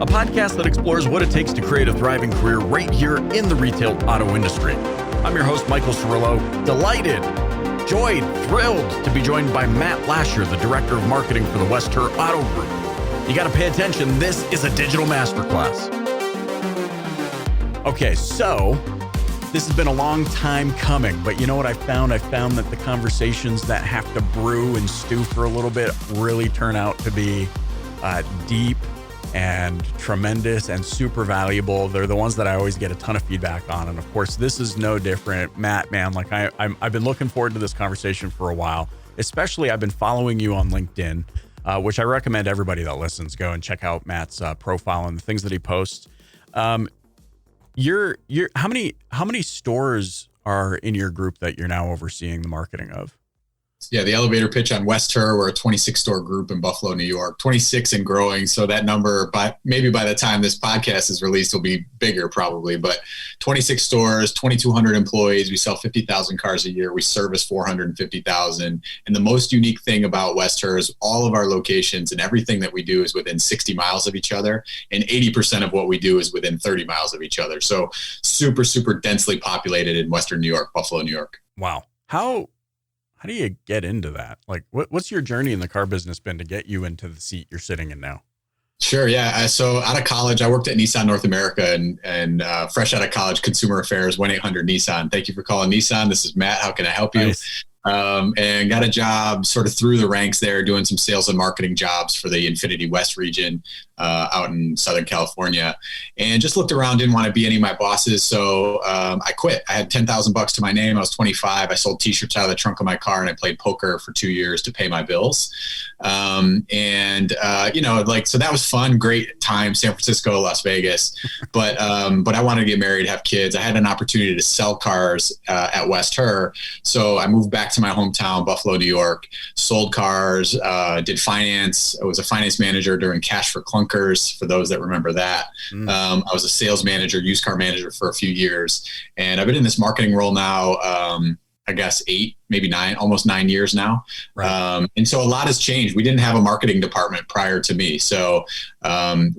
a podcast that explores what it takes to create a thriving career right here in the retail auto industry. I'm your host, Michael Cirillo. Delighted, joyed, thrilled to be joined by Matt Lasher, the Director of Marketing for the West Herr Auto Group. You got to pay attention. This is a digital masterclass. Okay, so this has been a long time coming, but you know what I found? I found that the conversations that have to brew and stew for a little bit really turn out to be deep and tremendous and super valuable. They're the ones that I always get a ton of feedback on. And of course, this is no different. Matt, man, like I've been looking forward to this conversation for a while, especially I've been following you on LinkedIn, which I recommend everybody that listens go and check out Matt's profile and the things that he posts. You're how many stores are in your group that you're now overseeing the marketing of? Yeah, the elevator pitch on West Herr, we're a 26 store group in Buffalo, New York, 26 and growing. So that number, maybe by the time this podcast is released, will be bigger probably, but 26 stores, 2,200 employees. We sell 50,000 cars a year. We service 450,000. And the most unique thing about West Herr is all of our locations and everything that we do is within 60 miles of each other. And 80% of what we do is within 30 miles of each other. So super, super densely populated in Western New York, Buffalo, New York. Wow. How do you get into that? Like, what's your journey in the car business been to get you into the seat you're sitting in now? Sure. Yeah. So out of college, I worked at Nissan North America and fresh out of college, consumer affairs, 1-800-NISSAN. Thank you for calling Nissan. This is Matt. How can I help you? Nice. And got a job sort of through the ranks there, doing some sales and marketing jobs for the Infinity West region out in Southern California, and just looked around, didn't want to be any of my bosses. So I quit. I had $10,000 to my name. I was 25. I sold t-shirts out of the trunk of my car and I played poker for 2 years to pay my bills. So that was fun. Great time, San Francisco, Las Vegas. But I wanted to get married, have kids. I had an opportunity to sell cars at West Herr. So I moved back to my hometown, Buffalo, New York, sold cars, did finance. I was a finance manager during Cash for Clunkers, for those that remember that. I was a sales manager, used car manager for a few years. And I've been in this marketing role now, I guess 8, maybe 9, almost 9 years now. Right. And so a lot has changed. We didn't have a marketing department prior to me. So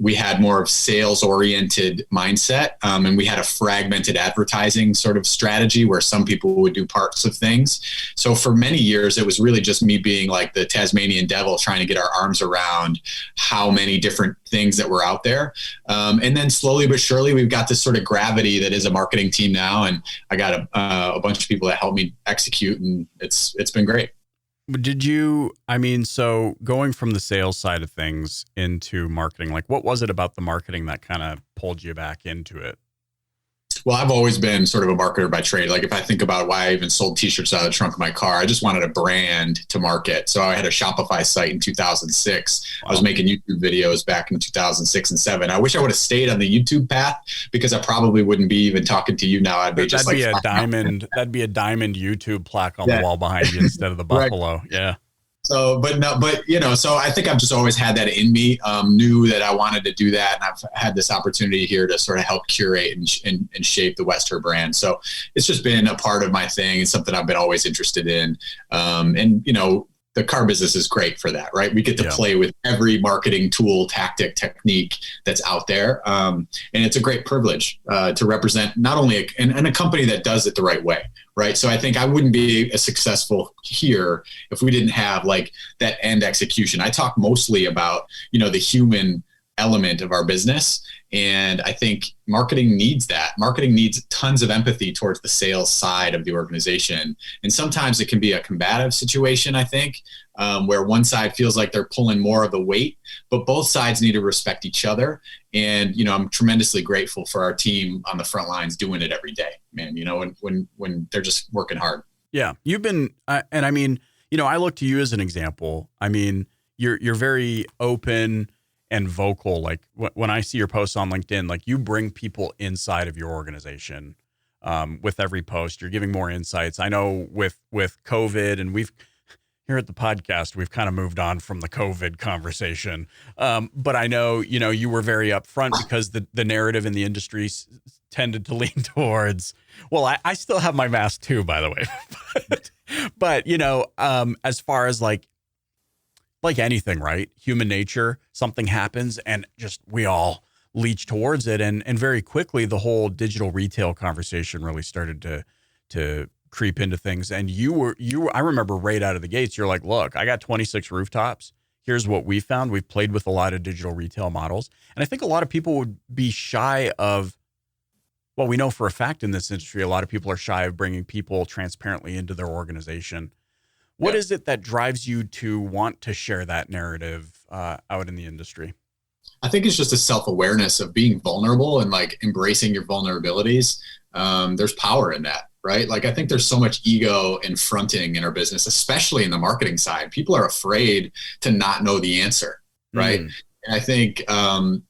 we had more of sales oriented mindset. And we had a fragmented advertising sort of strategy where some people would do parts of things. So for many years, it was really just me being like the Tasmanian devil, trying to get our arms around how many different things that were out there. And then slowly but surely, we've got this sort of gravity that is a marketing team now. And I got a bunch of people that help me execute, and it's been great. So going from the sales side of things into marketing, like what was it about the marketing that kind of pulled you back into it? Well, I've always been sort of a marketer by trade. Like if I think about why I even sold t-shirts out of the trunk of my car, I just wanted a brand to market. So I had a Shopify site in 2006. Wow. I was making YouTube videos back in 2006 and 7. I wish I would have stayed on the YouTube path because I probably wouldn't be even talking to you now. I'd be just like a diamond. That'd be a diamond YouTube plaque on the wall behind you instead of the buffalo. Right. Yeah. So, so I think I've just always had that in me, knew that I wanted to do that. And I've had this opportunity here to sort of help curate and shape the West Herr brand. So it's just been a part of my thing. It's something I've been always interested in. The car business is great for that, right? We get to play with every marketing tool, tactic, technique that's out there. And it's a great privilege to represent not only a company that does it the right way, right? So I think I wouldn't be as successful here if we didn't have like that end execution. I talk mostly about, the human element of our business. And I think marketing needs that. Marketing needs tons of empathy towards the sales side of the organization. And sometimes it can be a combative situation, I think, where one side feels like they're pulling more of the weight, but both sides need to respect each other. And, I'm tremendously grateful for our team on the front lines doing it every day, man, when they're just working hard. Yeah. You've been, I look to you as an example. I mean, you're very open and vocal. Like when I see your posts on LinkedIn, like you bring people inside of your organization with every post. You're giving more insights. I know with COVID, and here at the podcast, we've kind of moved on from the COVID conversation. But I know, you were very upfront because the narrative in the industry tended to lean towards, well, I still have my mask too, by the way. but as far as like anything, right? Human nature, something happens and just we all leach towards it. And very quickly, the whole digital retail conversation really started to creep into things. And I remember right out of the gates, you're like, look, I got 26 rooftops. Here's what we found. We've played with a lot of digital retail models. And I think a lot of people would be shy of, well, we know for a fact in this industry, a lot of people are shy of bringing people transparently into their organization. What is it that drives you to want to share that narrative out in the industry? I think it's just a self-awareness of being vulnerable and like embracing your vulnerabilities. There's power in that, right? Like, I think there's so much ego and fronting in our business, especially in the marketing side. People are afraid to not know the answer, right? And I think I'm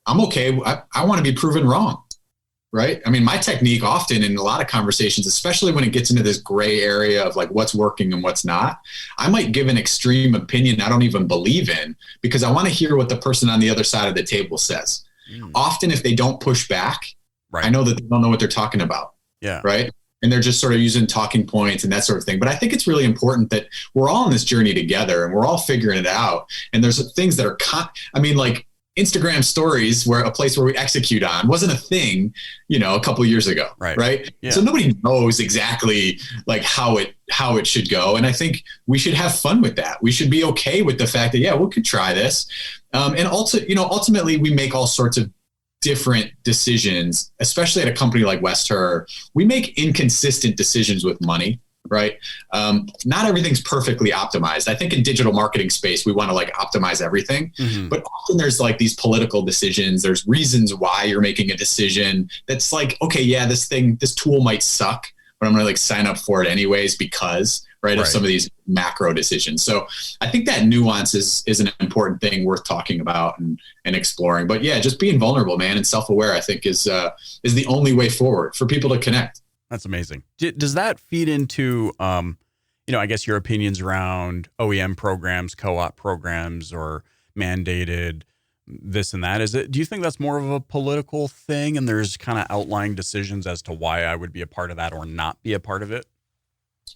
okay. I want to be proven wrong, right? I mean, my technique often in a lot of conversations, especially when it gets into this gray area of like what's working and what's not, I might give an extreme opinion I don't even believe in because I want to hear what the person on the other side of the table says. Often if they don't push back, I know that they don't know what they're talking about. Right. And they're just sort of using talking points and that sort of thing. But I think it's really important that we're all on this journey together and we're all figuring it out. And there's things that are, like Instagram stories, where a place where we execute on wasn't a thing, a couple of years ago. Right. So nobody knows exactly like how it should go. And I think we should have fun with that. We should be okay with the fact that, we could try this. And also, ultimately we make all sorts of different decisions, especially at a company like West Herr. We make inconsistent decisions with money, right? Not everything's perfectly optimized. I think in digital marketing space, we want to like optimize everything, but often there's like these political decisions. There's reasons why you're making a decision that's like, okay, this tool might suck, but I'm going to like sign up for it anyways because, of some of these macro decisions. So I think that nuance is an important thing worth talking about and exploring. But just being vulnerable, man, and self-aware, I think is the only way forward for people to connect. That's amazing. Does that feed into, I guess your opinions around OEM programs, CoOp programs, or mandated this and that? Do you think that's more of a political thing and there's kind of outlying decisions as to why I would be a part of that or not be a part of it?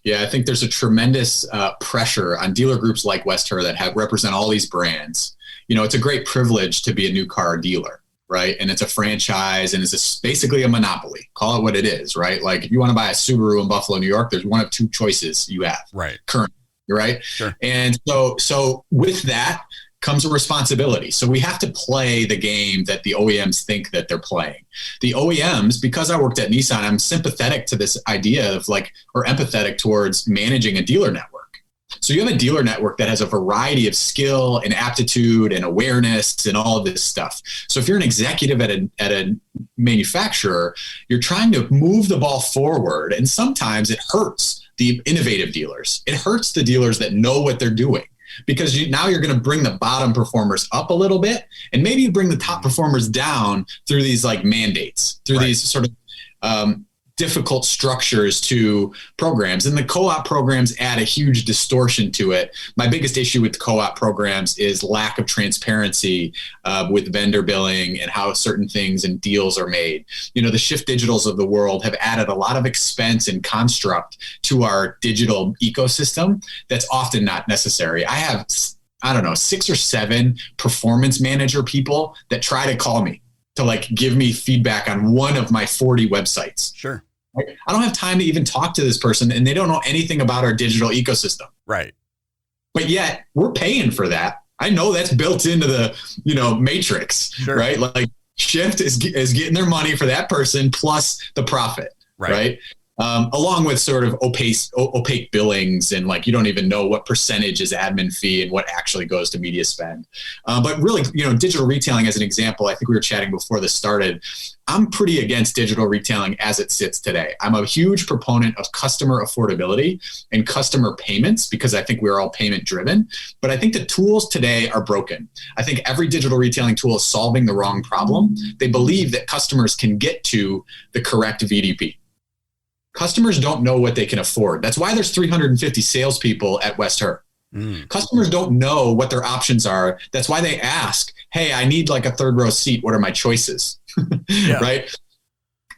Yeah, I think there's a tremendous pressure on dealer groups like West Herr that represent all these brands. It's a great privilege to be a new car dealer, right? And it's a franchise and it's basically a monopoly. Call it what it is, right? Like if you want to buy a Subaru in Buffalo, New York, there's one of two choices you have currently, right? Sure. And so with that comes a responsibility. So we have to play the game that the OEMs think that they're playing. The OEMs, because I worked at Nissan, I'm sympathetic to this idea of or empathetic towards managing a dealer network. So you have a dealer network that has a variety of skill and aptitude and awareness and all of this stuff. So if you're an executive at a manufacturer, you're trying to move the ball forward. And sometimes it hurts the innovative dealers. It hurts the dealers that know what they're doing. Because now you're going to bring the bottom performers up a little bit, and maybe you bring the top performers down through these like mandates, through these sort of difficult structures to programs. And the co-op programs add a huge distortion to it. My biggest issue with co-op programs is lack of transparency with vendor billing and how certain things and deals are made. The Shift Digitals of the world have added a lot of expense and construct to our digital ecosystem that's often not necessary. I have, 6 or 7 performance manager people that try to call me to like give me feedback on one of my 40 websites. Sure. I don't have time to even talk to this person and they don't know anything about our digital ecosystem. Right. But yet we're paying for that. I know that's built into the, matrix, right? Like Shift is getting their money for that person plus the profit, right? Along with sort of opaque billings and like you don't even know what percentage is admin fee and what actually goes to media spend. But really, digital retailing as an example, I think we were chatting before this started. I'm pretty against digital retailing as it sits today. I'm a huge proponent of customer affordability and customer payments because I think we're all payment driven. But I think the tools today are broken. I think every digital retailing tool is solving the wrong problem. They believe that customers can get to the correct VDP. Customers don't know what they can afford. That's why there's 350 salespeople at West Herr. Customers don't know what their options are. That's why they ask, hey, I need like a third row seat. What are my choices? Right?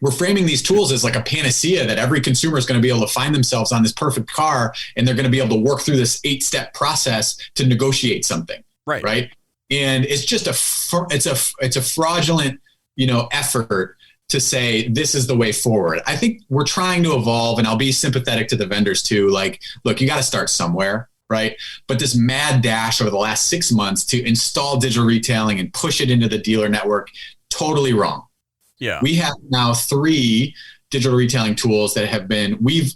We're framing these tools as like a panacea that every consumer is going to be able to find themselves on this perfect car and they're going to be able to work through this 8-step process to negotiate something. Right? And it's just it's a fraudulent, effort to say this is the way forward. I think we're trying to evolve, and I'll be sympathetic to the vendors too. Like, look, you got to start somewhere, right? But this mad dash over the last 6 months to install digital retailing and push it into the dealer network, totally wrong. Yeah. We have now 3 digital retailing tools that we've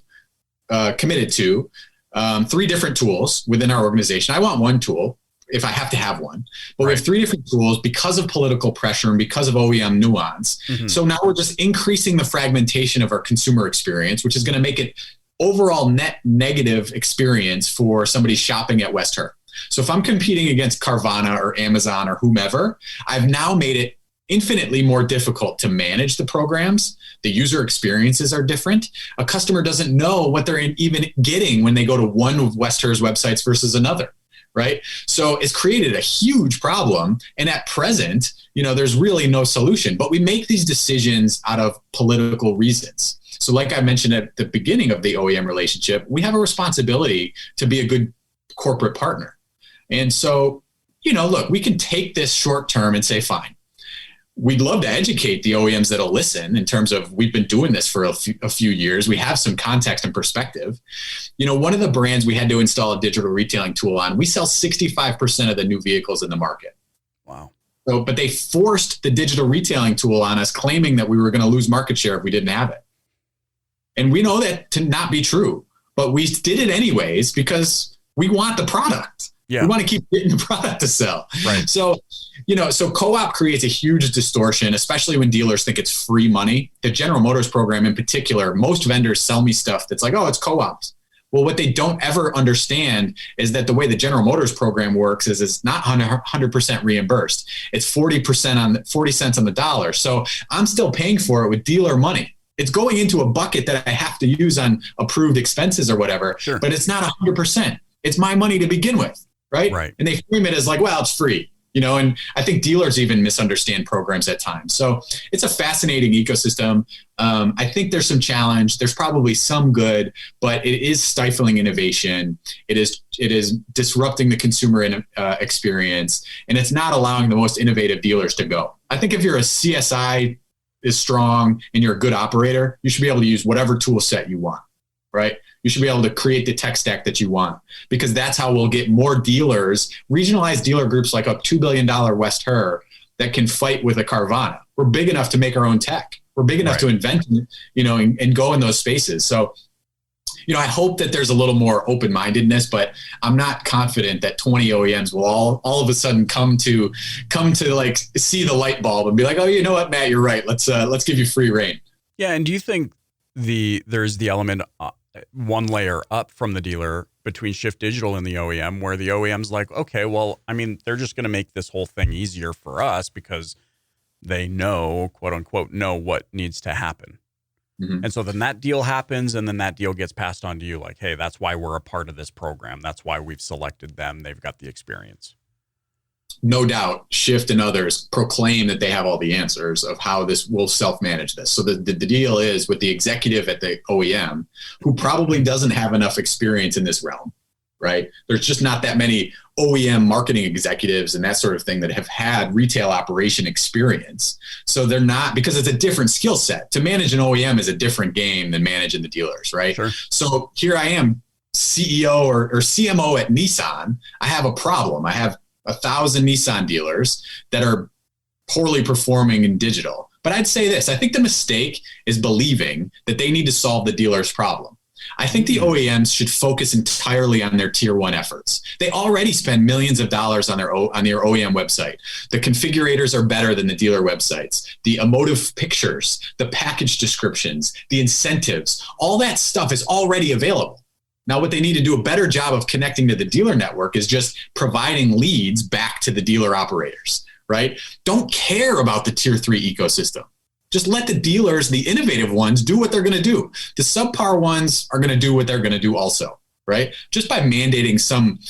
committed to, 3 different tools within our organization. I want one tool if I have to have one, but we have 3 different tools because of political pressure and because of OEM nuance. Mm-hmm. So now we're just increasing the fragmentation of our consumer experience, which is going to make it overall net negative experience for somebody shopping at West Herr. So if I'm competing against Carvana or Amazon or whomever, I've now made it infinitely more difficult to manage the programs. The user experiences are different. A customer doesn't know what they're even getting when they go to one of West Herr's websites versus another, right? So it's created a huge problem. And at present, there's really no solution. But we make these decisions out of political reasons. So like I mentioned at the beginning of the OEM relationship, we have a responsibility to be a good corporate partner. And so, look, we can take this short term and say, fine. We'd love to educate the OEMs that'll listen in terms of we've been doing this for a few years. We have some context and perspective. One of the brands we had to install a digital retailing tool on, we sell 65% of the new vehicles in the market. Wow. So, but they forced the digital retailing tool on us, claiming that we were going to lose market share if we didn't have it. And we know that to not be true, but we did it anyways because we want the product. Yeah. We want to keep getting the product to sell. Right. So, so co-op creates a huge distortion, especially when dealers think it's free money. The General Motors program in particular, most vendors sell me stuff that's like, oh, it's co-ops. Well, what they don't ever understand is that the way the General Motors program works is it's not 100% reimbursed. It's 40 cents on the dollar. So I'm still paying for it with dealer money. It's going into a bucket that I have to use on approved expenses or whatever, sure. But it's not 100%. It's my money to begin with. Right. And they frame it as like, well, it's free, and I think dealers even misunderstand programs at times. So it's a fascinating ecosystem. I think there's some challenge. There's probably some good, but it is stifling innovation. It is disrupting the consumer experience, and it's not allowing the most innovative dealers to go. I think if you're a CSI is strong and you're a good operator, you should be able to use whatever tool set you want, right? You should be able to create the tech stack that you want, because that's how we'll get more dealers, regionalized dealer groups like a $2 billion West Herr that can fight with a Carvana. We're big enough to make our own tech. We're big enough to invent, and go in those spaces. So, I hope that there's a little more open-mindedness, but I'm not confident that 20 OEMs will all of a sudden come to like see the light bulb and be like, oh, you know what, Matt, you're right. Let's give you free reign. Yeah. And do you think there's the element one layer up from the dealer between Shift Digital and the OEM, where the OEM's like, okay, well, they're just going to make this whole thing easier for us because they know, quote unquote, know what needs to happen. Mm-hmm. And so then that deal happens, and then that deal gets passed on to you like, hey, that's why we're a part of this program. That's why we've selected them. They've got the experience. No doubt, Shift and others proclaim that they have all the answers of how this will self-manage this. So the deal is with the executive at the OEM, who probably doesn't have enough experience in this realm, right? There's just not that many OEM marketing executives and that sort of thing that have had retail operation experience. So they're not, because it's a different skill set. To manage an OEM is a different game than managing the dealers, right? Sure. So here I am, CEO or CMO at Nissan. I have a problem. I have 1,000 Nissan dealers that are poorly performing in digital. But I'd say this, I think the mistake is believing that they need to solve the dealer's problem. I think the OEMs should focus entirely on their tier one efforts. They already spend millions of dollars on their OEM website. The configurators are better than the dealer websites. The emotive pictures, the package descriptions, the incentives, all that stuff is already available. Now, what they need to do a better job of connecting to the dealer network is just providing leads back to the dealer operators, right? Don't care about the tier 3 ecosystem. Just let the dealers, the innovative ones, do what they're going to do. The subpar ones are going to do what they're going to do also, right? Just by mandating some,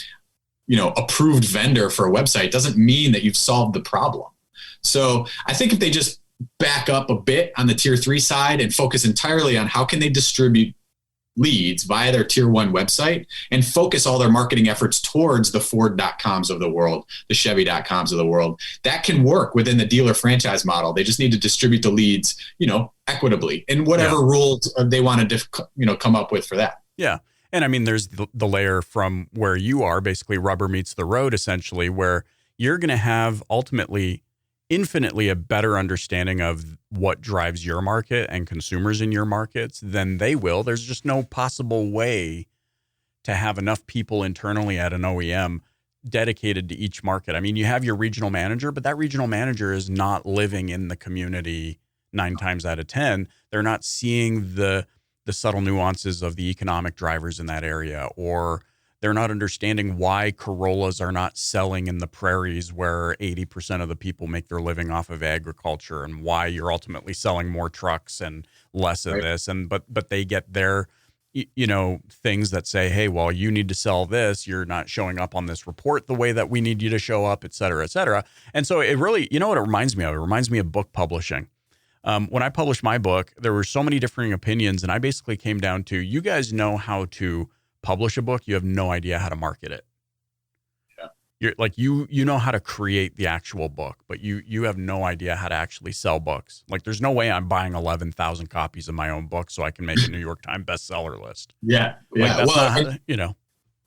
approved vendor for a website doesn't mean that you've solved the problem. So I think if they just back up a bit on the tier 3 side and focus entirely on how can they distribute leads via their tier one website and focus all their marketing efforts towards the Ford.coms of the world, the Chevy.coms of the world. That can work within the dealer franchise model. They just need to distribute the leads, equitably and whatever rules they want to, come up with for that. Yeah. And I mean, there's the layer from where you are, basically rubber meets the road, essentially, where you're going to have ultimately infinitely a better understanding of what drives your market and consumers in your markets than they will. There's just no possible way to have enough people internally at an OEM dedicated to each market. I mean, you have your regional manager, but that regional manager is not living in the community 9 times out of 10. They're not seeing the subtle nuances of the economic drivers in that area, or they're not understanding why Corollas are not selling in the prairies where 80% of the people make their living off of agriculture, and why you're ultimately selling more trucks and less of this. And but they get their things that say, hey, well, you need to sell this. You're not showing up on this report the way that we need you to show up, et cetera, et cetera. And so it really, what it reminds me of? It reminds me of book publishing. When I published my book, there were so many differing opinions, and I basically came down to, you guys know how to publish a book, you have no idea how to market it. Yeah. You're like, you know how to create the actual book, but you have no idea how to actually sell books. Like, there's no way I'm buying 11,000 copies of my own book so I can make a New York Times bestseller list. Yeah. Like, that's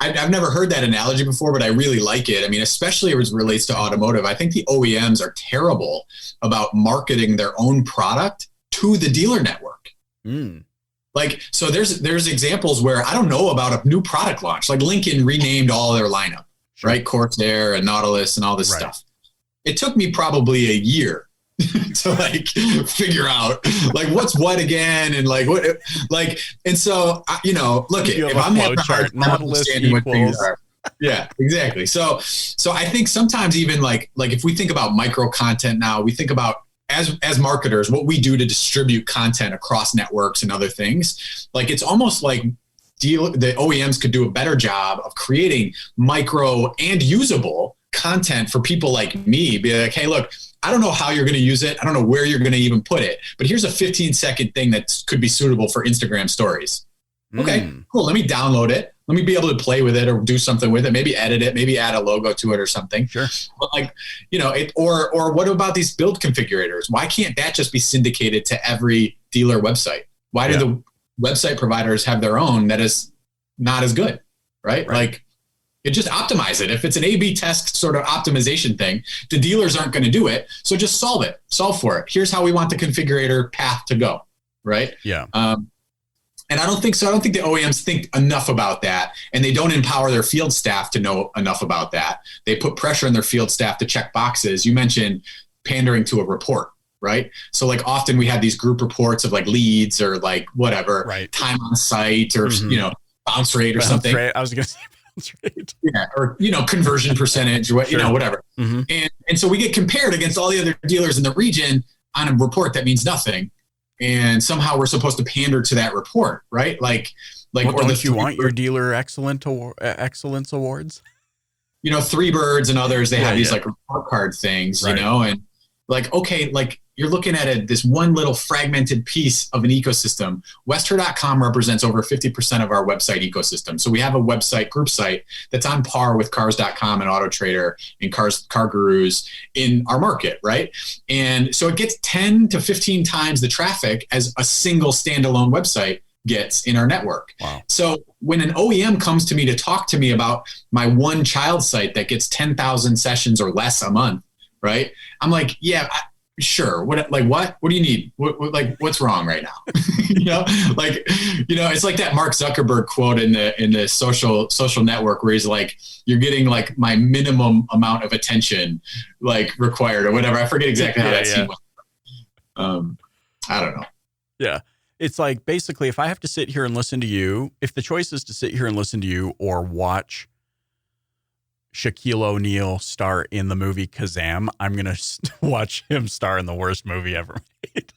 I've never heard that analogy before, but I really like it. I mean, especially as it relates to automotive, I think the OEMs are terrible about marketing their own product to the dealer network. Like, so there's examples where I don't know about a new product launch, like Lincoln renamed all their lineup, right? Corsair and Nautilus and all this stuff. It took me probably a year to figure out what's what again. And and so, look, if I'm having a hard time understanding what things are. Yeah, exactly. So I think sometimes even like if we think about micro content now, we think about, as marketers, what we do to distribute content across networks and other things, it's almost like the OEMs could do a better job of creating micro and usable content for people like me. Be like, hey, look, I don't know how you're going to use it. I don't know where you're going to even put it, but here's a 15-second thing that could be suitable for Instagram stories. Okay, cool. Let me download it. Let me be able to play with it or do something with it. Maybe edit it. Maybe add a logo to it or something. Sure. But or what about these build configurators? Why can't that just be syndicated to every dealer website? Why do the website providers have their own that is not as good, right? It just optimize it. If it's an A/B test sort of optimization thing, the dealers aren't going to do it. So just solve for it. Here's how we want the configurator path to go, right? Yeah. And I don't think so. I don't think the OEMs think enough about that, and they don't empower their field staff to know enough about that. They put pressure on their field staff to check boxes. You mentioned pandering to a report, right? So often we have these group reports of leads or whatever, time on site or, bounce rate or something. I was going to say bounce rate. Yeah. Or, conversion percentage or whatever. And so we get compared against all the other dealers in the region on a report that means nothing. And somehow we're supposed to pander to that report, right? Don't you want your dealer excellence awards? Three Birds and others, they have these report card things, and you're looking at this one little fragmented piece of an ecosystem. West Herr.com represents over 50% of our website ecosystem. So we have a website group site that's on par with Cars.com and Auto Trader and Car Gurus in our market, right? And so it gets 10 to 15 times the traffic as a single standalone website gets in our network. Wow. So when an OEM comes to me to talk to me about my one child site that gets 10,000 sessions or less a month, right? I'm like, yeah, sure. What do you need? What's wrong right now? It's like that Mark Zuckerberg quote in the social network where he's like, you're getting my minimum amount of attention required or whatever. I forget exactly how that scene was. I don't know. Yeah. It's basically, if I have to sit here and listen to you, if the choice is to sit here and listen to you or watch Shaquille O'Neal star in the movie Kazam, I'm going to watch him star in the worst movie ever made.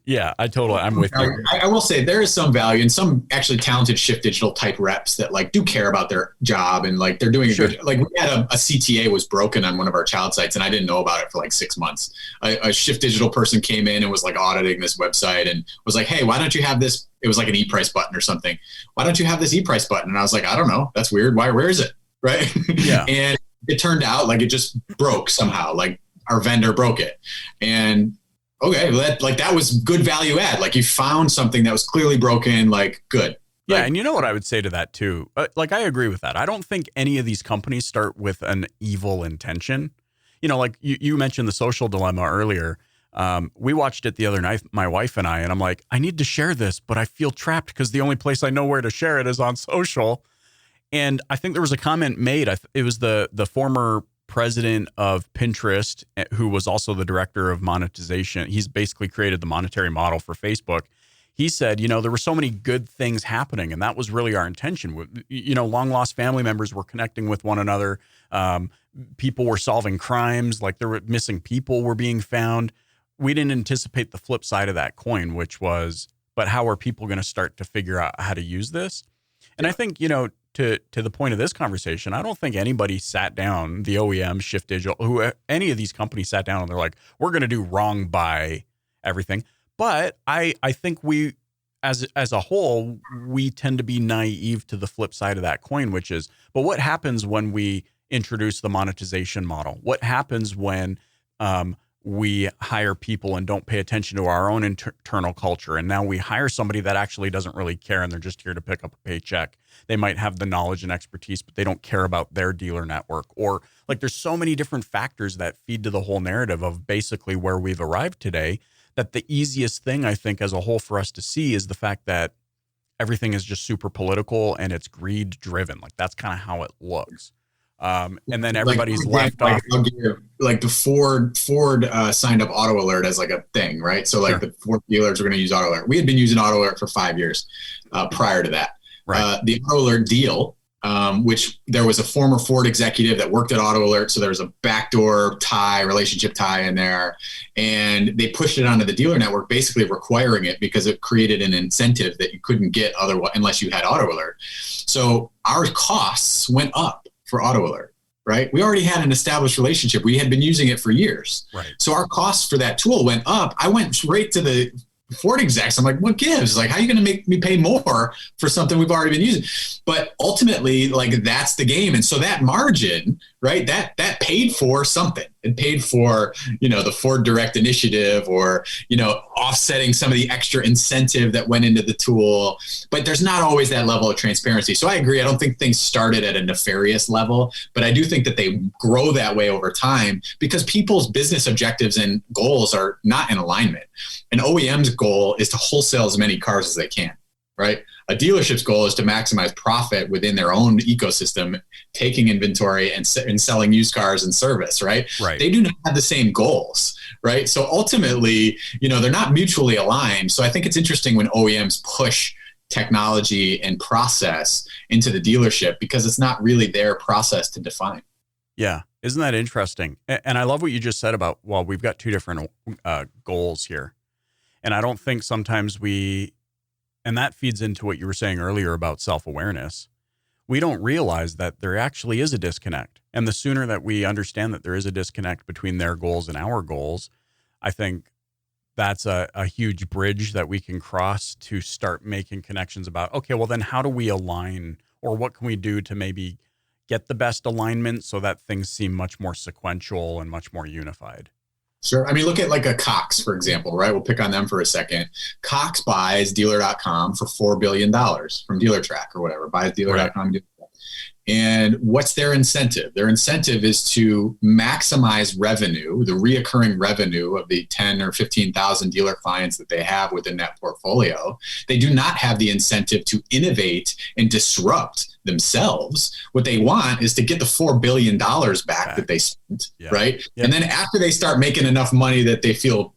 Yeah, I'm with you. I will say there is some value and some actually talented Shift Digital type reps that like do care about their job and like they're doing a good, like we had a CTA was broken on one of our child sites and I didn't know about it for like 6 months. A Shift Digital person came in and was like auditing this website and was like, hey, why don't you have this? It was like an e-price button or something. Why don't you have this e-price button? And I was like, I don't know. That's weird. Where is it? Right. Yeah. And it turned out like it just broke somehow. Like our vendor broke it. And okay, that was good value add. Like you found something that was clearly broken, like good. Yeah, like, and you know what I would say to that too? Like I agree with that. I don't think any of these companies start with an evil intention. You know, like you mentioned the social dilemma earlier. We watched it the other night, my wife and I, and I'm like, I need to share this, but I feel trapped because the only place I know where to share it is on social. And I think there was a comment made. It was the former president of Pinterest, who was also the director of monetization. He's basically created the monetary model for Facebook. He said, there were so many good things happening, and that was really our intention. Long lost family members were connecting with one another. People were solving crimes, like there were missing people were being found. We didn't anticipate the flip side of that coin, which was, but how are people going to start to figure out how to use this? And I think, to the point of this conversation, I don't think anybody sat down, the OEM, Shift Digital, any of these companies sat down and they're like, we're going to do wrong by everything. But I think we, as a whole, we tend to be naive to the flip side of that coin, which is, but what happens when we introduce the monetization model? What happens when we hire people and don't pay attention to our own internal culture? And now we hire somebody that actually doesn't really care and they're just here to pick up a paycheck. They might have the knowledge and expertise, but they don't care about their dealer network. Or like there's so many different factors that feed to the whole narrative of basically where we've arrived today, that the easiest thing I think as a whole for us to see is the fact that everything is just super political and it's greed driven. Like that's kind of how it looks. And then everybody's left off. Like the Ford signed up Auto Alert as like a thing, right? So like the Ford dealers are going to use Auto Alert. We had been using Auto Alert for 5 years prior to that. Right. The Auto Alert deal, which there was a former Ford executive that worked at Auto Alert. So there was a backdoor relationship tie in there. And they pushed it onto the dealer network, basically requiring it because it created an incentive that you couldn't get otherwise unless you had Auto Alert. So our costs went up for Auto Alert, right? We already had an established relationship. We had been using it for years. Right. So our costs for that tool went up. I went straight to the Ford execs. I'm like, what gives? Like, how are you going to make me pay more for something we've already been using? But ultimately, like, that's the game. And so that margin, right, that paid for something. It paid for, the Ford Direct Initiative or, offsetting some of the extra incentive that went into the tool. But there's not always that level of transparency. So I agree. I don't think things started at a nefarious level, but I do think that they grow that way over time because people's business objectives and goals are not in alignment. An OEM's goal is to wholesale as many cars as they can, right? A dealership's goal is to maximize profit within their own ecosystem, taking inventory and selling used cars and service, right? They do not have the same goals, right? So ultimately, they're not mutually aligned. So I think it's interesting when OEMs push technology and process into the dealership because it's not really their process to define. Yeah. Isn't that interesting? And I love what you just said about, well, we've got two different goals here. And I don't think sometimes and that feeds into what you were saying earlier about self-awareness. We don't realize that there actually is a disconnect. And the sooner that we understand that there is a disconnect between their goals and our goals, I think that's a huge bridge that we can cross to start making connections about, okay, well then how do we align, or what can we do to maybe get the best alignment so that things seem much more sequential and much more unified? Sure. I mean, look at like a Cox, for example, right? We'll pick on them for a second. Cox buys dealer.com for $4 billion from DealerTrack or whatever, buys dealer.com. Right. And what's their incentive? Their incentive is to maximize revenue, the reoccurring revenue of the 10 or 15,000 dealer clients that they have within that portfolio. They do not have the incentive to innovate and disrupt themselves. What they want is to get the $4 billion back that they spent, right? Yeah. And then after they start making enough money that they feel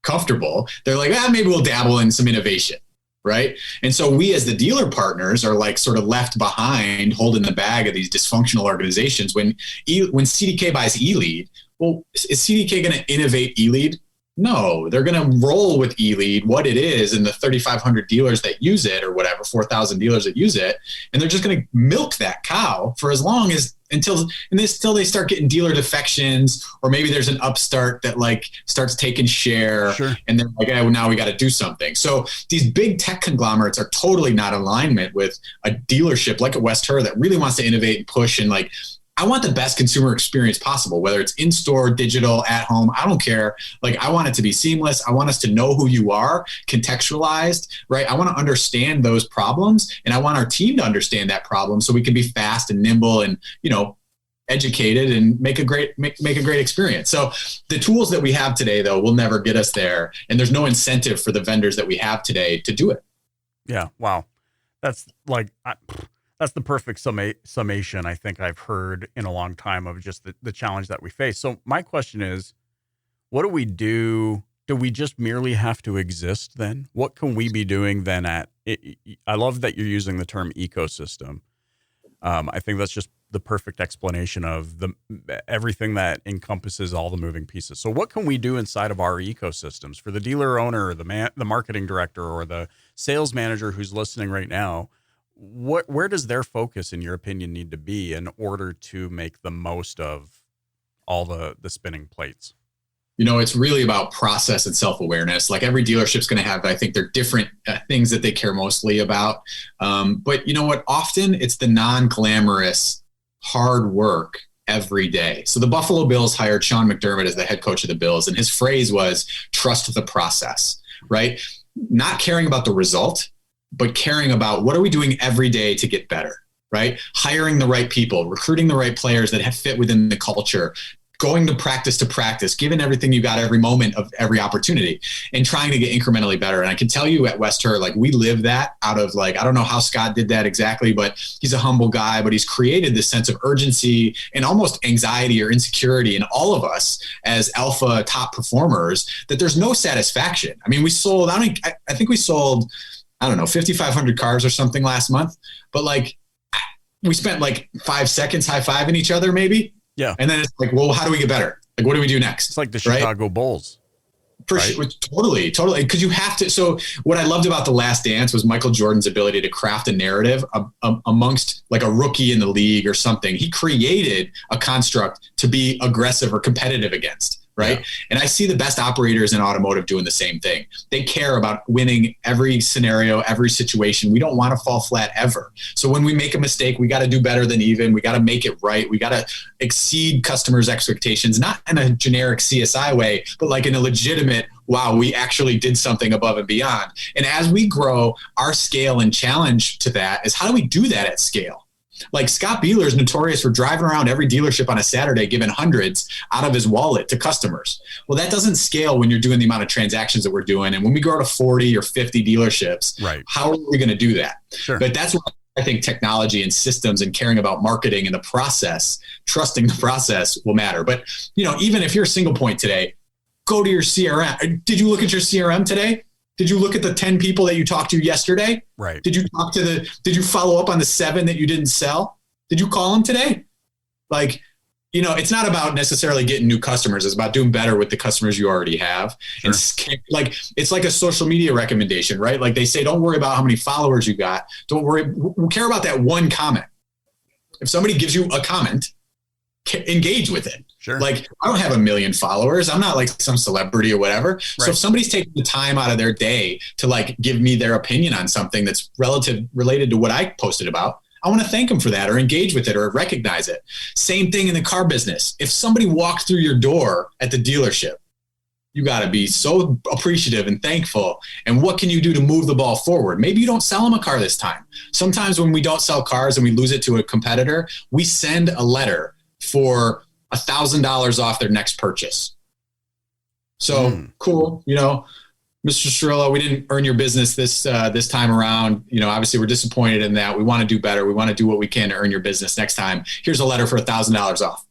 comfortable, they're like, maybe we'll dabble in some innovation. Right. And so we as the dealer partners are like sort of left behind holding the bag of these dysfunctional organizations. When CDK buys eLead, well, is CDK going to innovate eLead? No, they're going to roll with eLead, what it is, and the 3,500 dealers that use it, or whatever, 4,000 dealers that use it, and they're just going to milk that cow for as long as until they start getting dealer defections, or maybe there's an upstart that like starts taking share, Sure. and they're like, well, now we got to do something. So these big tech conglomerates are totally not in alignment with a dealership like a West Herr that really wants to innovate and push, and like, I want the best consumer experience possible, whether it's in-store, digital, at home, I don't care. Like, I want it to be seamless. I want us to know who you are, contextualized, right? I want to understand those problems, and I want our team to understand that problem so we can be fast and nimble and, educated and make a great experience. So the tools that we have today, though, will never get us there. And there's no incentive for the vendors that we have today to do it. Yeah. Wow. That's that's the perfect summation I think I've heard in a long time of just the challenge that we face. So my question is, what do we do? Do we just merely have to exist then? What can we be doing then I love that you're using the term ecosystem. I think that's just the perfect explanation of everything that encompasses all the moving pieces. So what can we do inside of our ecosystems for the dealer owner, or the marketing director, or the sales manager who's listening right now? Where does their focus, in your opinion, need to be in order to make the most of all the spinning plates? It's really about process and self-awareness. Like, every dealership's going to have, I think, their different things that they care mostly about. But you know what? Often it's the non-glamorous hard work every day. So the Buffalo Bills hired Sean McDermott as the head coach of the Bills, and his phrase was trust the process, right? Not caring about the result, but caring about what are we doing every day to get better, right? Hiring the right people, recruiting the right players that have fit within the culture, going to practice, giving everything you got every moment of every opportunity, and trying to get incrementally better. And I can tell you at West Herr, like, we live that out of, like, I don't know how Scott did that exactly, but he's a humble guy, but he's created this sense of urgency and almost anxiety or insecurity in all of us as alpha top performers, that there's no satisfaction. I mean, I think we sold, I don't know, 5,500 cars or something last month, but like, we spent like 5 seconds high-fiving each other maybe. Yeah. And then it's like, well, how do we get better? Like, what do we do next? It's like the Chicago Bulls. For sure. Totally. Because you have to. So what I loved about The Last Dance was Michael Jordan's ability to craft a narrative amongst like a rookie in the league or something. He created a construct to be aggressive or competitive against. Right. Yeah. And I see the best operators in automotive doing the same thing. They care about winning every scenario, every situation. We don't want to fall flat ever. So when we make a mistake, we got to do better than even. We got to make it right. We got to exceed customers' expectations, not in a generic CSI way, but like in a legitimate, wow, we actually did something above and beyond. And as we grow, our scale and challenge to that is, how do we do that at scale? Like, Scott Beeler is notorious for driving around every dealership on a Saturday, giving hundreds out of his wallet to customers. Well, that doesn't scale when you're doing the amount of transactions that we're doing. And when we grow to 40 or 50 dealerships, right, how are we going to do that? Sure. But that's what I think technology and systems and caring about marketing and the process, trusting the process will matter. But, even if you're a single point today, go to your CRM. Did you look at your CRM today? Did you look at the 10 people that you talked to yesterday? Right. Did you follow up on the 7 that you didn't sell? Did you call them today? Like, it's not about necessarily getting new customers. It's about doing better with the customers you already have. Sure. And like, it's like a social media recommendation, right? Like, they say, don't worry about how many followers you got. Don't worry. We care about that one comment. If somebody gives you a comment, engage with it. Sure. Like, I don't have 1 million followers. I'm not like some celebrity or whatever. Right. So if somebody's taking the time out of their day to like give me their opinion on something that's related to what I posted about, I want to thank them for that, or engage with it, or recognize it. Same thing in the car business. If somebody walked through your door at the dealership, you got to be so appreciative and thankful. And what can you do to move the ball forward? Maybe you don't sell them a car this time. Sometimes when we don't sell cars and we lose it to a competitor, we send a letter for $1,000 off their next purchase. So cool. Mr. Cirillo, we didn't earn your business this time around. Obviously we're disappointed in that. We want to do better. We want to do what we can to earn your business next time. Here's a letter for $1,000 off.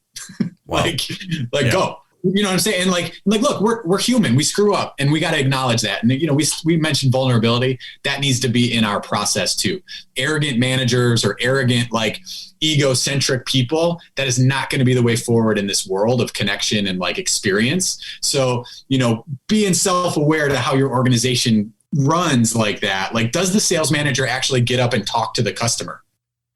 Wow. like yeah. Go. You know what I'm saying? And like, look, we're human. We screw up, and we got to acknowledge that. And, you know, we mentioned vulnerability. That needs to be in our process too. Arrogant managers or arrogant, like egocentric people, that is not going to be the way forward in this world of connection and like experience. So, you know, being self-aware to how your organization runs like that. Like, does the sales manager actually get up and talk to the customer?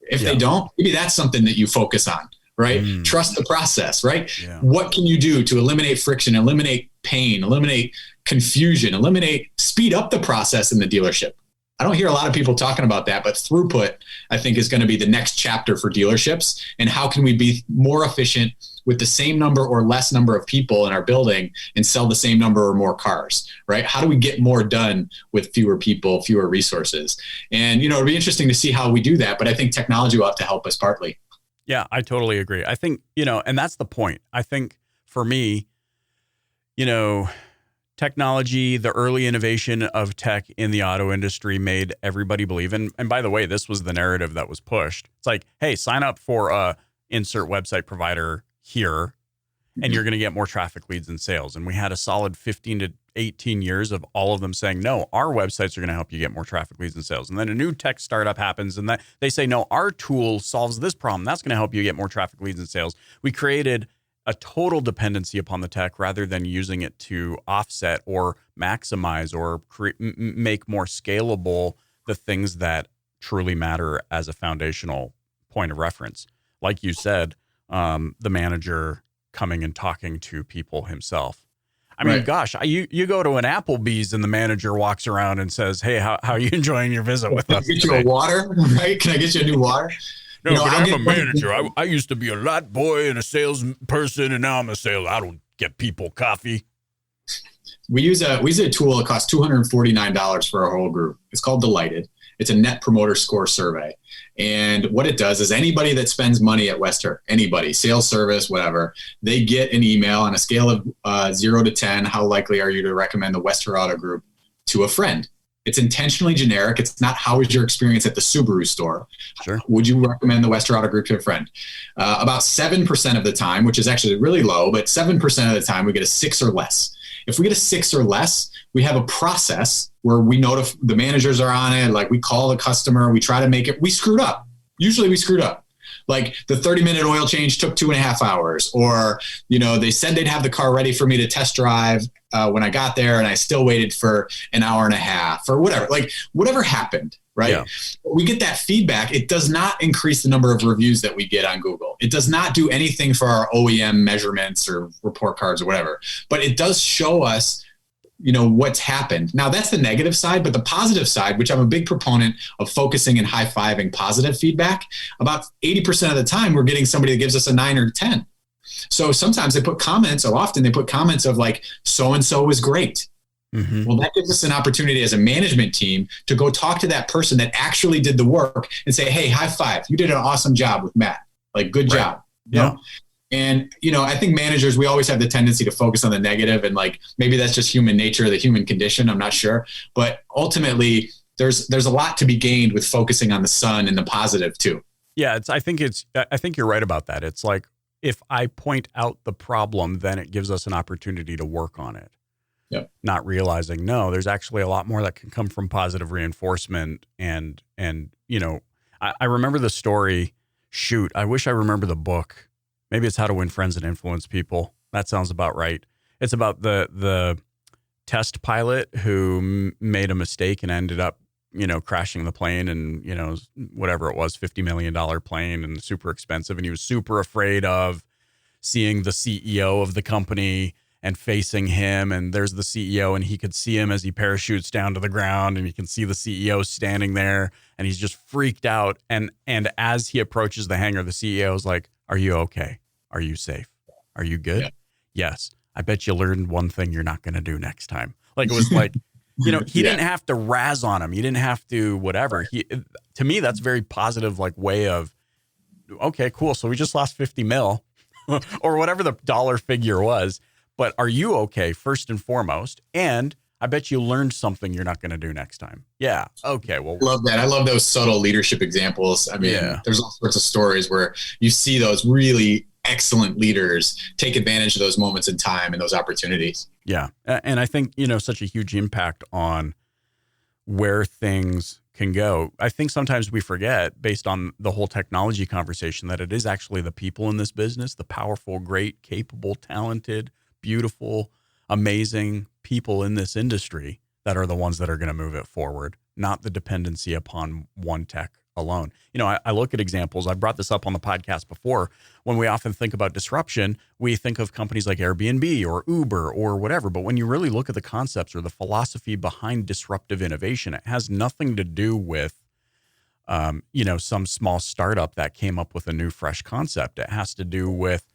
If they don't, maybe that's something that you focus on. Right? Trust the process, right? Yeah. What can you do to eliminate friction, eliminate pain, eliminate confusion, speed up the process in the dealership? I don't hear a lot of people talking about that, but throughput, I think, is going to be the next chapter for dealerships. And how can we be more efficient with the same number or less number of people in our building and sell the same number or more cars, right? How do we get more done with fewer people, fewer resources? And, you know, it'll be interesting to see how we do that, but I think technology will have to help us partly. Yeah, I totally agree. I think, you know, and that's the point. I think for me, you know, technology, the early innovation of tech in the auto industry made everybody believe. And by the way, this was the narrative that was pushed. It's like, hey, sign up for a insert website provider here, and you're going to get more traffic, leads, and sales. And we had a solid 15 to 18 years of all of them saying, no, our websites are going to help you get more traffic, leads, and sales. And then a new tech startup happens and that they say, no, our tool solves this problem. That's going to help you get more traffic, leads, and sales. We created a total dependency upon the tech rather than using it to offset or maximize or make more scalable the things that truly matter as a foundational point of reference. Like you said, the manager coming and talking to people himself. I mean, gosh, you go to an Applebee's and the manager walks around and says, hey, how are you enjoying your visit with us? Can I get you a water? Right? Can I get you a new water? No, you know, but I'm a manager. I used to be a lot boy and a salesperson, and now I'm a sales. I don't get people coffee. We use a tool that costs $249 for our whole group. It's called Delighted. It's a net promoter score survey. And what it does is anybody that spends money at West Herr, anybody, sales, service, whatever, they get an email on a scale of 0 to 10. How likely are you to recommend the West Herr Auto Group to a friend? It's intentionally generic. It's not how was your experience at the Subaru store. Sure. Would you recommend the West Herr Auto Group to a friend? About 7% of the time, which is actually really low, but 7% of the time we get a 6 or less. If we get a 6 or less, we have a process where we notify the managers are on it. Like we call the customer, we try to make it, we screwed up. Usually we screwed up. Like the 30-minute oil change took 2.5 hours, or, you know, they said they'd have the car ready for me to test drive when I got there and I still waited for an hour and a half or whatever, like whatever happened. Right. Yeah. We get that feedback. It does not increase the number of reviews that we get on Google. It does not do anything for our OEM measurements or report cards or whatever, but it does show us, you know, what's happened. Now that's the negative side, but the positive side, which I'm a big proponent of focusing and high-fiving positive feedback, about 80% of the time we're getting somebody that gives us a 9 or 10. So sometimes they put comments, or often they put comments of like, so-and-so was great. Mm-hmm. Well, that gives us an opportunity as a management team to go talk to that person that actually did the work and say, hey, high five. You did an awesome job with Matt. Like, good job. You know? And, you know, I think managers, we always have the tendency to focus on the negative, and like, maybe that's just human nature, the human condition. I'm not sure. But ultimately, there's a lot to be gained with focusing on the sun and the positive too. Yeah. I think you're right about that. It's like, if I point out the problem, then it gives us an opportunity to work on it. Yep. Not realizing, no, there's actually a lot more that can come from positive reinforcement. And you know, I remember the story. Shoot, I wish I remember the book. Maybe it's How to Win Friends and Influence People. That sounds about right. It's about the test pilot who made a mistake and ended up, you know, crashing the plane, and, you know, whatever it was, $50 million plane, and super expensive. And he was super afraid of seeing the CEO of the company and facing him, and there's the CEO, and he could see him as he parachutes down to the ground, and you can see the CEO standing there, and he's just freaked out. And as he approaches the hangar, the CEO is like, are you okay? Are you safe? Are you good? Yeah. Yes. I bet you learned one thing you're not going to do next time. Like, it was like, you know, he didn't have to razz on him. He didn't have to whatever. To me, that's very positive, like, way of, okay, cool. So we just lost 50 mil or whatever the dollar figure was. But are you okay, first and foremost? And I bet you learned something you're not going to do next time. Yeah. Okay. Well, love that. I love those subtle leadership examples. I mean, there's all sorts of stories where you see those really excellent leaders take advantage of those moments in time and those opportunities. Yeah. And I think, such a huge impact on where things can go. I think sometimes we forget, based on the whole technology conversation, that it is actually the people in this business, the powerful, great, capable, talented, beautiful, amazing people in this industry that are the ones that are going to move it forward, not the dependency upon one tech alone. I look at examples. I brought this up on the podcast before. When we often think about disruption, we think of companies like Airbnb or Uber or whatever. But when you really look at the concepts or the philosophy behind disruptive innovation, it has nothing to do with, some small startup that came up with a new, fresh concept. It has to do with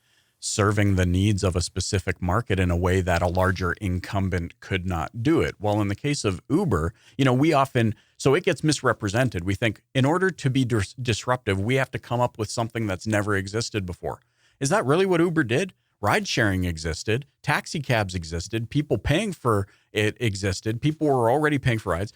serving the needs of a specific market in a way that a larger incumbent could not do it. Well, in the case of Uber, so it gets misrepresented. We think in order to be disruptive, we have to come up with something that's never existed before. Is that really what Uber did? Ride sharing existed, taxi cabs existed, people paying for it existed, people were already paying for rides.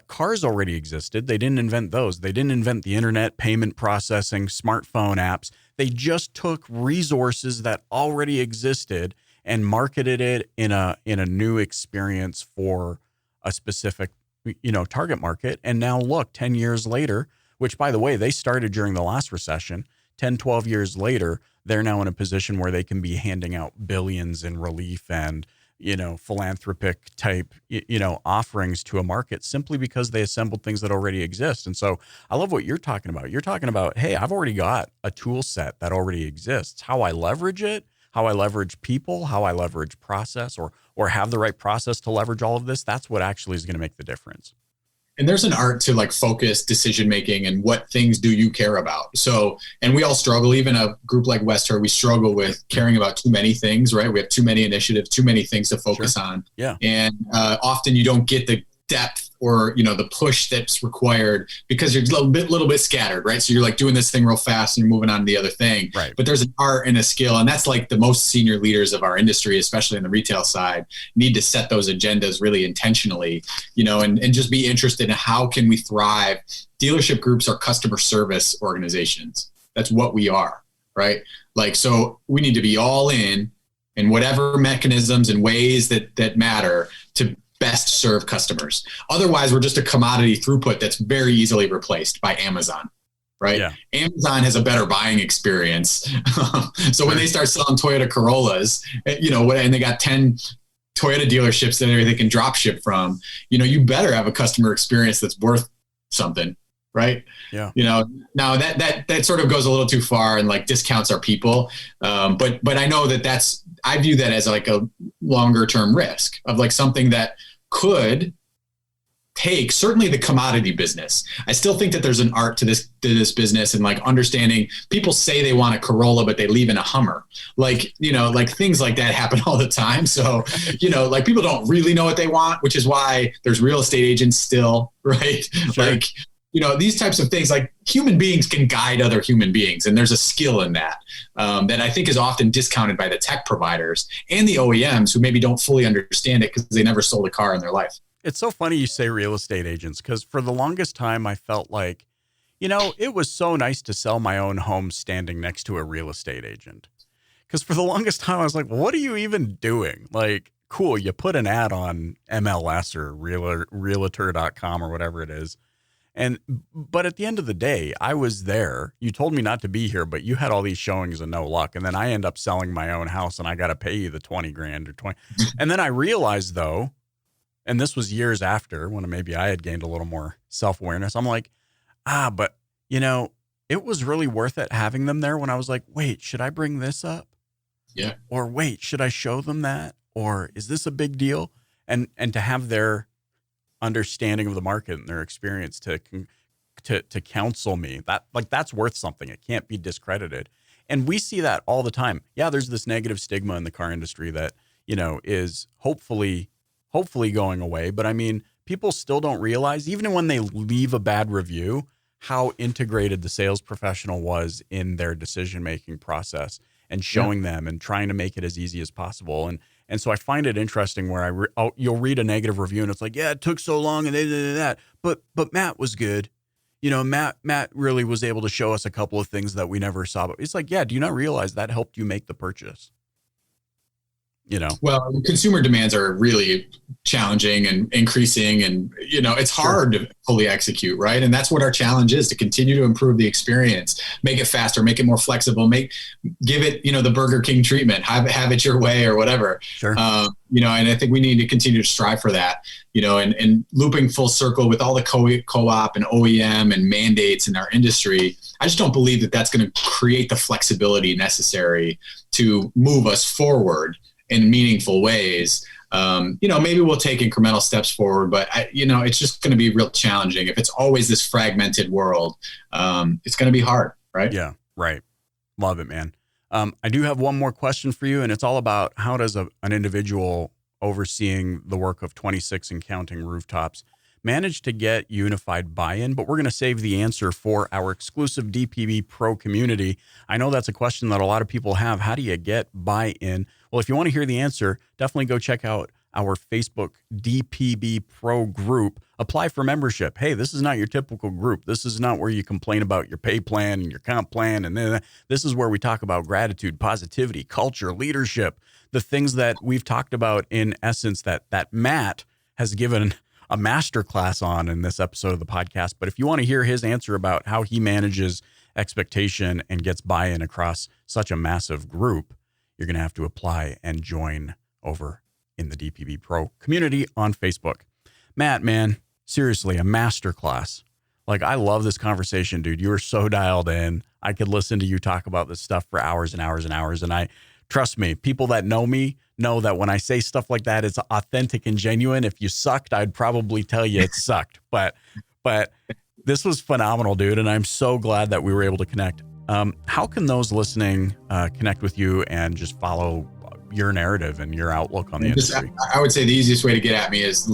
Cars already existed. They didn't invent those. They didn't invent the internet, payment processing, smartphone apps. They just took resources that already existed and marketed it in a new experience for a specific, target market. And now look, 10 years later, which, by the way, they started during the last recession, 10, 12 years later, they're now in a position where they can be handing out billions in relief and, philanthropic type, offerings to a market simply because they assembled things that already exist. And so I love what you're talking about. You're talking about, hey, I've already got a tool set that already exists. How I leverage it, how I leverage people, how I leverage process or have the right process to leverage all of this. That's what actually is going to make the difference. And there's an art to focus decision-making and what things do you care about. So, and we all struggle, even a group like West Herr, we struggle with caring about too many things, right? We have too many initiatives, too many things to focus on. Yeah. And often you don't get the depth or, the push that's required because you're a little bit scattered, right? So you're doing this thing real fast and you're moving on to the other thing. Right. But there's an art and a skill. And that's the most senior leaders of our industry, especially in the retail side, need to set those agendas really intentionally, and just be interested in how can we thrive. Dealership groups are customer service organizations. That's what we are, right? So we need to be all in whatever mechanisms and ways that matter to best serve customers. Otherwise, we're just a commodity throughput that's very easily replaced by Amazon, right? Yeah. Amazon has a better buying experience. So when they start selling Toyota Corollas, and they got 10 Toyota dealerships that they can drop ship from, you better have a customer experience that's worth something, right? Yeah. Now that sort of goes a little too far and discounts our people. But I know I view that as a longer term risk of something that could take certainly the commodity business. I still think that there's an art to this business and understanding people say they want a Corolla, but they leave in a Hummer. Things like that happen all the time. So, people don't really know what they want, which is why there's real estate agents still, right? Sure. These types of things, human beings can guide other human beings. And there's a skill in that I think is often discounted by the tech providers and the OEMs who maybe don't fully understand it because they never sold a car in their life. It's so funny you say real estate agents, because for the longest time I felt like, it was so nice to sell my own home standing next to a real estate agent. Because for the longest time I was like, what are you even doing? Cool, you put an ad on MLS or realtor.com or whatever it is. But at the end of the day, I was there. You told me not to be here, but you had all these showings and no luck. And then I end up selling my own house and I got to pay you the 20 grand or 20. And then I realized though, and this was years after when maybe I had gained a little more self-awareness. I'm like, but it was really worth it having them there when I was like, wait, should I bring this up? Yeah. Or wait, should I show them that? Or is this a big deal? And to have their understanding of the market and their experience to counsel me, that's worth something. It can't be discredited. And we see that all the time. Yeah, there's this negative stigma in the car industry that, is hopefully going away. But I mean, people still don't realize, even when they leave a bad review, how integrated the sales professional was in their decision-making process and showing them and trying to make it as easy as possible. And so I find it interesting where you'll read a negative review and it's like, yeah, it took so long and they did that, but Matt was good. Matt really was able to show us a couple of things that we never saw. But it's like, yeah, do you not realize that helped you make the purchase? Well, consumer demands are really challenging and increasing, and it's hard to fully execute, right? And that's what our challenge is, to continue to improve the experience, make it faster, make it more flexible, give it the Burger King treatment, have it your way or whatever. Sure. And I think we need to continue to strive for that. And looping full circle with all the co-op and OEM and mandates in our industry, I just don't believe that that's going to create the flexibility necessary to move us forward in meaningful ways. Maybe we'll take incremental steps forward, but it's just going to be real challenging. If it's always this fragmented world, it's going to be hard, right? Yeah, right. Love it, man. I do have one more question for you, and it's all about how does an individual overseeing the work of 26 and counting rooftops manage to get unified buy-in? But we're going to save the answer for our exclusive DPB Pro community. I know that's a question that a lot of people have. How do you get buy-in? Well, if you want to hear the answer, definitely go check out our Facebook DPB Pro group. Apply for membership. Hey, this is not your typical group. This is not where you complain about your pay plan and your comp plan. And then this is where we talk about gratitude, positivity, culture, leadership, the things that we've talked about in essence that Matt has given a masterclass on in this episode of the podcast. But if you want to hear his answer about how he manages expectation and gets buy-in across such a massive group, you're going to have to apply and join over in the DPB Pro community on Facebook. Matt, man, seriously, a masterclass. Like, I love this conversation, dude. You are so dialed in. I could listen to you talk about this stuff for hours and hours and hours. And trust me, people that know me know that when I say stuff like that, it's authentic and genuine. If you sucked, I'd probably tell you it sucked. But this was phenomenal, dude. And I'm so glad that we were able to connect. How can those listening connect with you and just follow your narrative and your outlook on the industry? I would say the easiest way to get at me is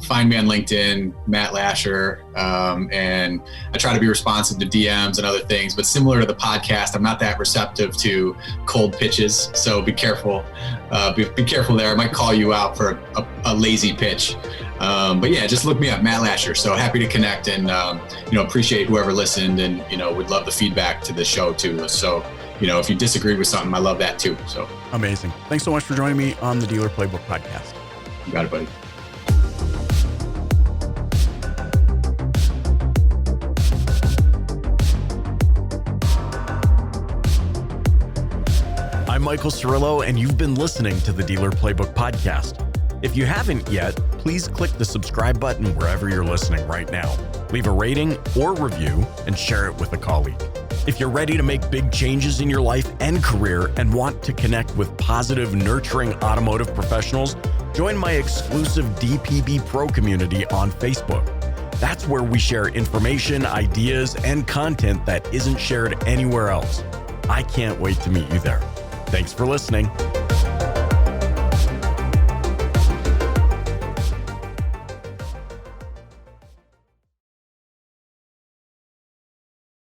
find me on LinkedIn, Matt Lasher. And I try to be responsive to DMs and other things, but similar to the podcast, I'm not that receptive to cold pitches. So be careful. Be careful there. I might call you out for a lazy pitch. But yeah, just look me up, Matt Lasher. So happy to connect and, appreciate whoever listened and, would love the feedback to the show too. So, if you disagreed with something, I love that too. So amazing. Thanks so much for joining me on the Dealer Playbook podcast. You got it, buddy. I'm Michael Cirillo, and you've been listening to the Dealer Playbook podcast. If you haven't yet, please click the subscribe button wherever you're listening right now. Leave a rating or review and share it with a colleague. If you're ready to make big changes in your life and career and want to connect with positive, nurturing automotive professionals, join my exclusive DPB Pro community on Facebook. That's where we share information, ideas, and content that isn't shared anywhere else. I can't wait to meet you there. Thanks for listening.